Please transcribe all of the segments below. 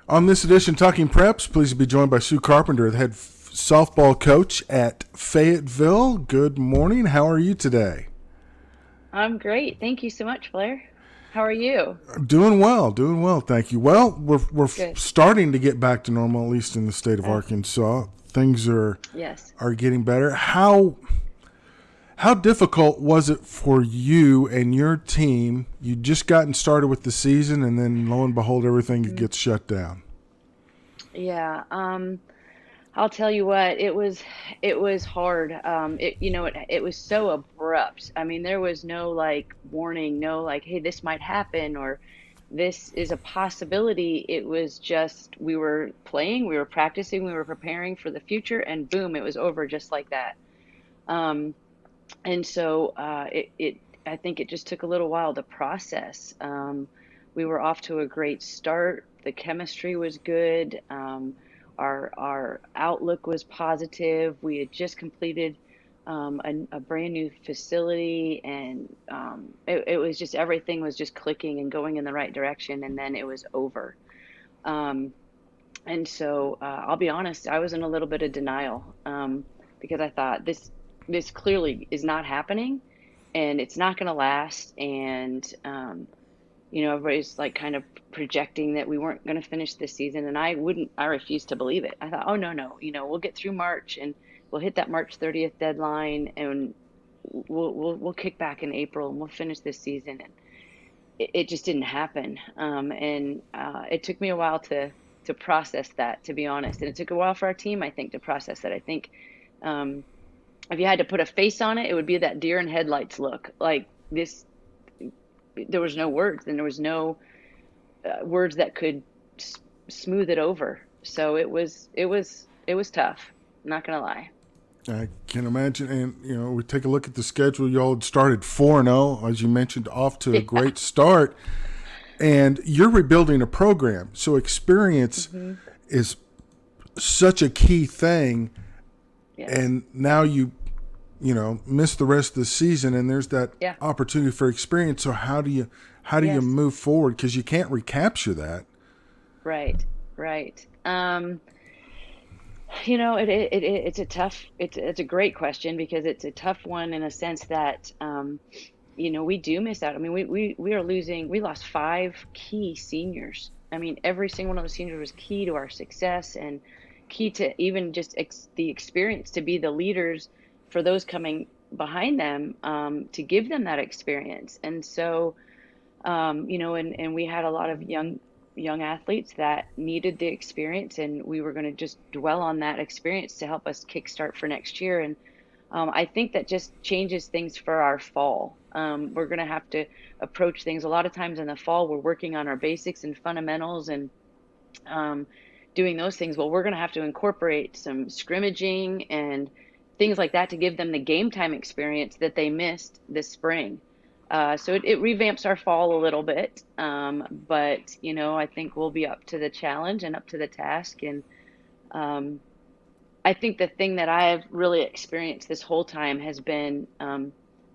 On this edition, Talking Preps, pleased to be joined by Sue Carpenter, the head softball coach at Fayetteville. Good morning. How are you today? I'm great. Thank you so much, Blair. How are you? Doing well, doing well. Thank you. Well, we're Good. starting to get back to normal, at least in the state of Uh, Arkansas. Things yes. are getting better. How difficult was it for you and your team? You just gotten started with the season, and then lo and behold, everything Mm, gets shut down. Yeah. I'll tell you what, it was hard. It was so abrupt. I mean, there was no like warning, no like, hey, this might happen or this is a possibility. It was just we were playing, we were practicing, we were preparing for the future, and boom, it was over just like that. Um, and so I think it just took a little while to process. We were off to a great start. The chemistry was good. Our outlook was positive. We had just completed a brand new facility, and it was just everything was just clicking and going in the right direction. And then it was over. Um, and so I'll be honest, I was in a little bit of denial because I thought this clearly is not happening and it's not going to last. And everybody's like kind of projecting that we weren't going to finish this season, and I refused to believe it. I thought, oh no, no, we'll get through March and we'll hit that March 30th deadline, and we'll kick back in April and we'll finish this season. And it just didn't happen. And it took me a while to process that, to be honest. And it took a while for our team, I think, to process that. I think um, if you had to put a face on it, it would be that deer in headlights look. Like this, there was no words, and there was no words that could smooth it over. So it was tough. I'm not gonna lie. I can imagine. And, we take a look at the schedule. Y'all had started 4-0, as you mentioned, off to a Yeah. great start. And you're rebuilding a program. So experience Hmm. is such a key thing. Yes. And now you miss the rest of the season, and there's that Yeah. opportunity for experience. So how do you Yes. move forward? Because you can't recapture that. Right. Right. It's a tough, it's a great question because it's a tough one in a sense that, we do miss out. I mean, we lost five key seniors. I mean, every single one of those seniors was key to our success and key to even just the experience to be the leaders for those coming behind them, to give them that experience. And so, and we had a lot of young athletes that needed the experience, and we were going to just dwell on that experience to help us kickstart for next year. And I think that just changes things for our fall. We're going to have to approach things a lot of times in the fall. We're working on our basics and fundamentals and um, doing those things. Well, we're going to have to incorporate some scrimmaging and things like that to give them the game time experience that they missed this spring. So it revamps our fall a little bit, but I think we'll be up to the challenge and up to the task. And um, I think the thing that I've really experienced this whole time has been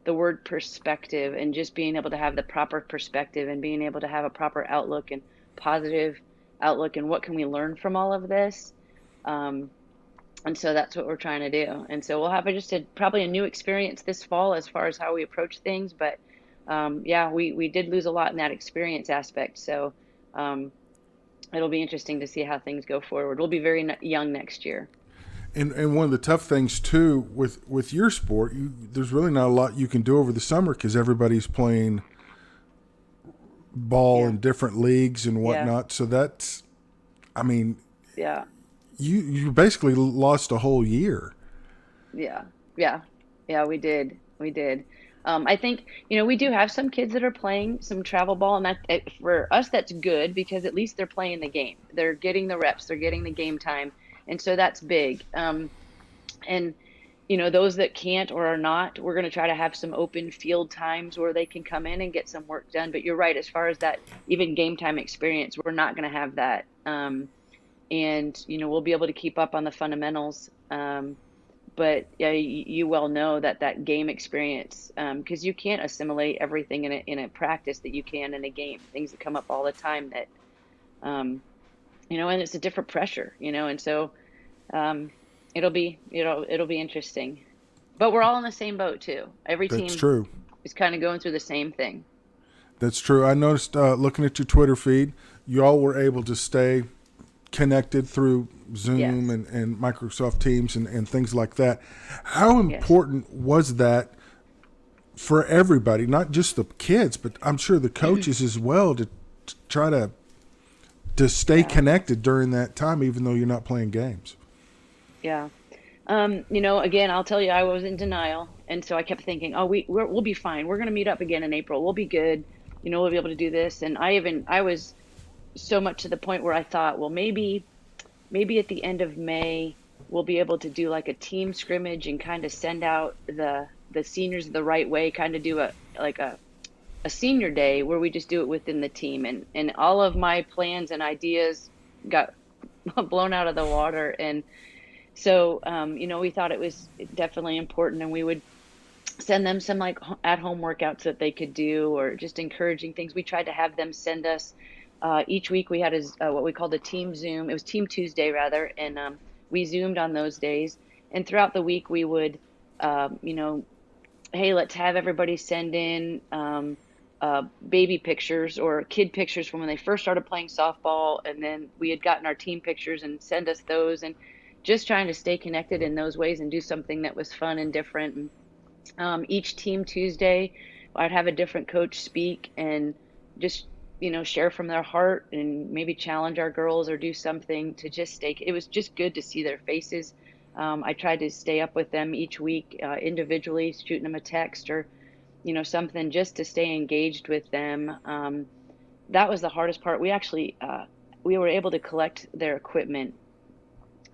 the word perspective, and just being able to have the proper perspective and being able to have a proper outlook and positive outlook, and what can we learn from all of this. Um, and so that's what we're trying to do. And so we'll have probably a new experience this fall as far as how we approach things. But yeah, we did lose a lot in that experience aspect. So um, it'll be interesting to see how things go forward. We'll be very young next year. And one of the tough things too with your sport, there's really not a lot you can do over the summer because everybody's playing ball Yeah. in different leagues and Yeah. whatnot. So that's, I mean, Yeah. you basically lost a whole year. Yeah, yeah, yeah, we did. We did. I think, we do have some kids that are playing some travel ball, and for us, that's good because at least they're playing the game. They're getting the reps, they're getting the game time, and so that's big. And those that can't or are not, we're going to try to have some open field times where they can come in and get some work done. But you're right, as far as that even game time experience, we're not going to have that. And we'll be able to keep up on the fundamentals. But yeah, you well know that that game experience, because you can't assimilate everything in a practice that you can in a game. Things that come up all the time that um, and it's a different pressure, and so um, it'll be interesting. But we're all in the same boat too. Every That's team true. is kind of going through the same thing. That's true. I noticed looking at your Twitter feed, you all were able to stay connected through Zoom Yes, and Microsoft Teams and things like that. How yes. important was that for everybody, not just the kids, but I'm sure the coaches as well, to try to stay Yeah, connected during that time, even though you're not playing games? yeah. Again, I'll tell you, I was in denial, and so I kept thinking, "Oh, we'll be fine. We're going to meet up again in April. We'll be good. We'll be able to do this." And I was so much to the point where I thought, well, maybe at the end of May we'll be able to do like a team scrimmage and kind of send out the seniors the right way, kind of do a senior day where we just do it within the team, and all of my plans and ideas got blown out of the water. And so we thought it was definitely important, and we would send them some like at home workouts that they could do, or just encouraging things. We tried to have them send us each week. We had what we called a team Zoom. It was Team Tuesday rather, and we Zoomed on those days. And throughout the week, we would, hey, let's have everybody send in baby pictures or kid pictures from when they first started playing softball, and then we had gotten our team pictures and send us those, and just trying to stay connected in those ways and do something that was fun and different. And each team Tuesday, I'd have a different coach speak and just, share from their heart and maybe challenge our girls or do something to just stay. It was just good to see their faces. I tried to stay up with them each week individually, shooting them a text or, something just to stay engaged with them. That was the hardest part. We were able to collect their equipment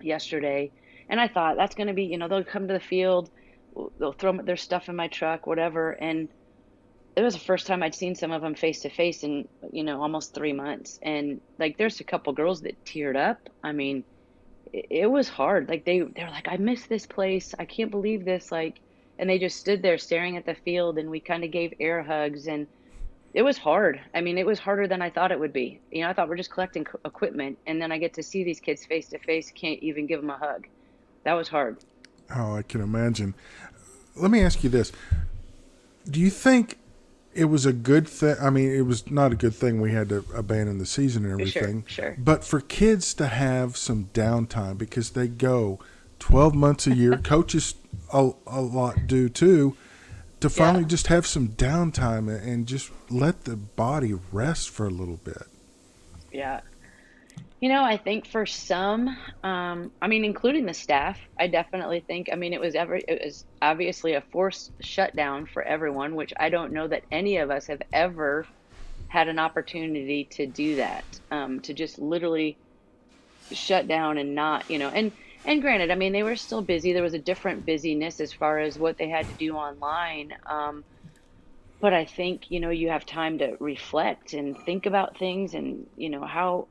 yesterday. And I thought that's going to be, they'll come to the field, they'll throw their stuff in my truck, whatever. And it was the first time I'd seen some of them face to face in, almost 3 months. And like, there's a couple girls that teared up. I mean, it was hard. Like they're like, I miss this place. I can't believe this. Like, and they just stood there staring at the field, and we kind of gave air hugs, and it was hard. I mean, it was harder than I thought it would be. I thought we're just collecting equipment, and then I get to see these kids face to face, can't even give them a hug. That was hard. Oh, I can imagine. Let me ask you this: do you think it was a good thing? I mean, it was not a good thing we had to abandon the season and Sure, everything, sure. but for kids to have some downtime because they go 12 months a year, coaches a lot do too, to finally Yeah, just have some downtime and just let the body rest for a little bit. yeah. I think for some, I mean, including the staff, I definitely think, I mean, it was obviously a forced shutdown for everyone, which I don't know that any of us have ever had an opportunity to do that, to just literally shut down and not, and granted, I mean, they were still busy. There was a different busyness as far as what they had to do online. But I think, you have time to reflect and think about things, and, how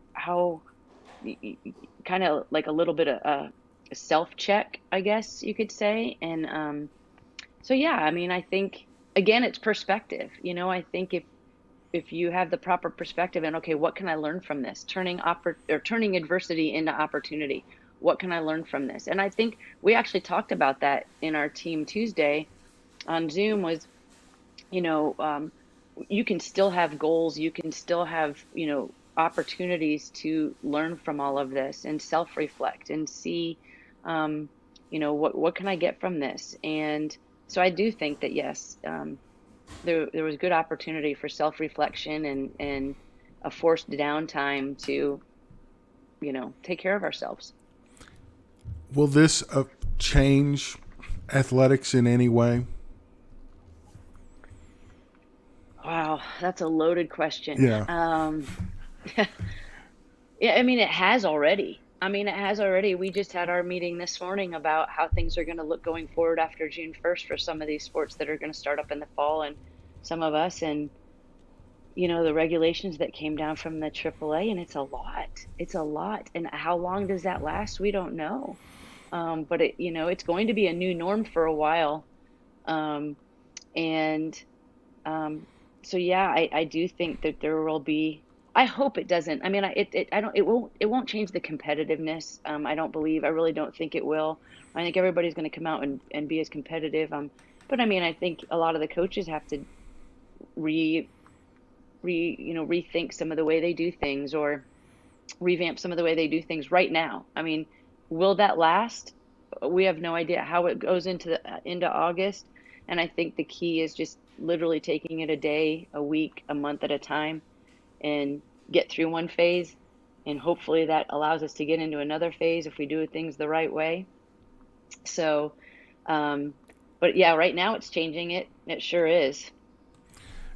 kind of like a little bit of a self check, I guess you could say. And so, yeah, I mean, I think again, it's perspective. I think if you have the proper perspective and, okay, what can I learn from this? Turning adversity into opportunity. What can I learn from this? And I think we actually talked about that in our team Tuesday on Zoom. Was, you know, um, you can still have goals. You can still have, opportunities to learn from all of this and self-reflect and see, um, what can I get from this? And so I do think that yes, there was good opportunity for self-reflection and a forced downtime to, take care of ourselves. Will this change athletics in any way? Wow, that's a loaded question. Yeah. Yeah, I mean, it has already. I mean, it has already. We just had our meeting this morning about how things are going to look going forward after June 1st for some of these sports that are going to start up in the fall, and some of us, and, the regulations that came down from the AAA, and it's a lot. It's a lot. And how long does that last? We don't know. But it's going to be a new norm for a while. Um, and um, so, yeah, I do think that there will be. I hope it doesn't. I mean, I don't, it won't change the competitiveness. I don't believe, I really don't think it will. I think everybody's going to come out and be as competitive. But I mean, I think a lot of the coaches have to re, rethink some of the way they do things, or revamp some of the way they do things right now. I mean, will that last? We have no idea how it goes into August. And I think the key is just literally taking it a day, a week, a month at a time, and get through one phase. And hopefully that allows us to get into another phase if we do things the right way. So, um, but yeah, right now it's changing it. It sure is.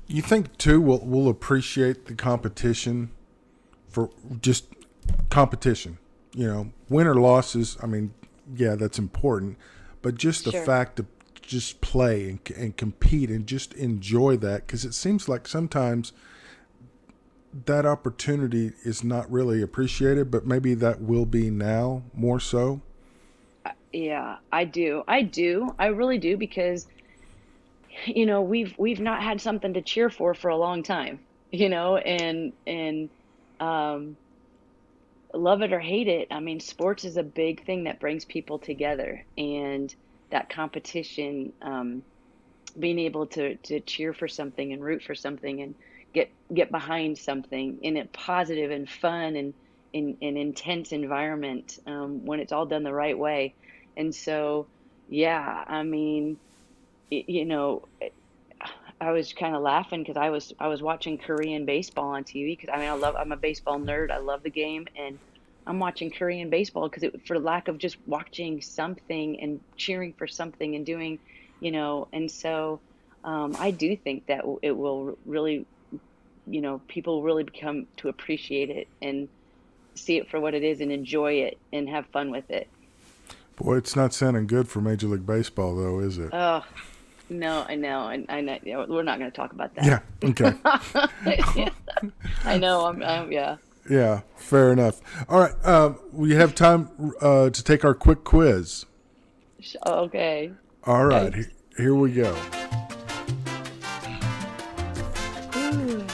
You think too we'll appreciate the competition for just competition. Win or losses. I mean, yeah, that's important, but just the Sure. fact to just play and compete and just enjoy that, because it seems like sometimes that opportunity is not really appreciated, but maybe that will be now more so. Yeah, I do. I do. I really do because we've not had something to cheer for a long time, and um love it or hate it, I mean, sports is a big thing that brings people together, and that competition, being able to cheer for something and root for something and get behind something in a positive and fun and in intense environment, when it's all done the right way. And so, yeah, I mean, you know, I was kind of laughing because I was watching Korean baseball on TV, because I mean, I'm a baseball nerd. I love the game, and I'm watching Korean baseball because for lack of just watching something and cheering for something and doing, and so, I do think that it will really, people really become to appreciate it and see it for what it is and enjoy it and have fun with it. Boy, it's not sounding good for Major League Baseball, though, is it? Oh, no, I know, and I know, we're not going to talk about that. Yeah. Okay. Yeah, I know. Yeah. Yeah. Fair enough. All right. We have time to take our quick quiz. Okay. All right. Yikes. Here we go. Ooh.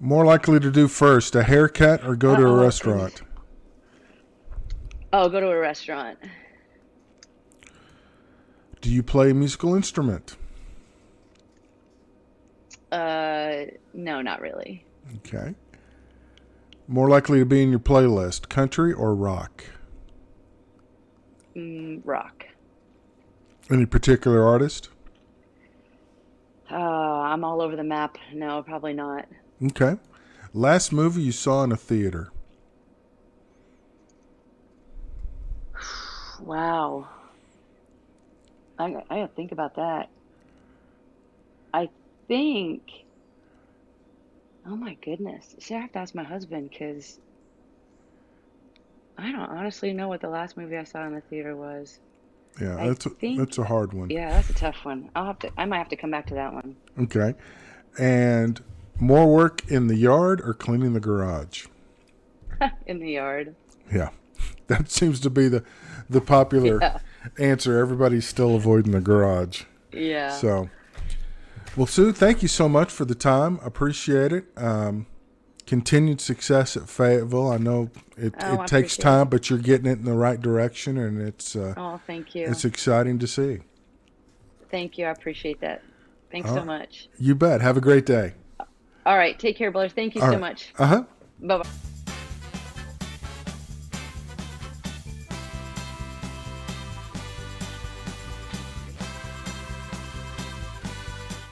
More likely to do first, a haircut or go to a Oh, goodness. restaurant? Oh, go to a restaurant. Do you play a musical instrument? No, not really. Okay. More likely to be in your playlist, country or rock? Rock. Any particular artist? I'm all over the map. No, probably not. Okay. Last movie you saw in a theater? Wow. I gotta think about that. I think. Oh my goodness. See, I have to ask my husband because I don't honestly know what the last movie I saw in the theater was. Yeah, I that's think, a hard one. yeah, that's a tough one. I might have to come back to that one. Okay. And more work in the yard or cleaning the garage? In the yard. Yeah. That seems to be the popular Yeah. answer. Everybody's still avoiding the garage. Yeah. So, well, Sue, thank you so much for the time. Appreciate it. Continued success at Fayetteville. I know Oh, I it takes appreciate it. time, but you're getting it in the right direction, and Oh, thank it's you. exciting to see. Thank you. I appreciate that. Thanks All so right. much. You bet. Have a great day. All right. Take care, Blair. Thank you All so right. much. Uh huh. Bye bye.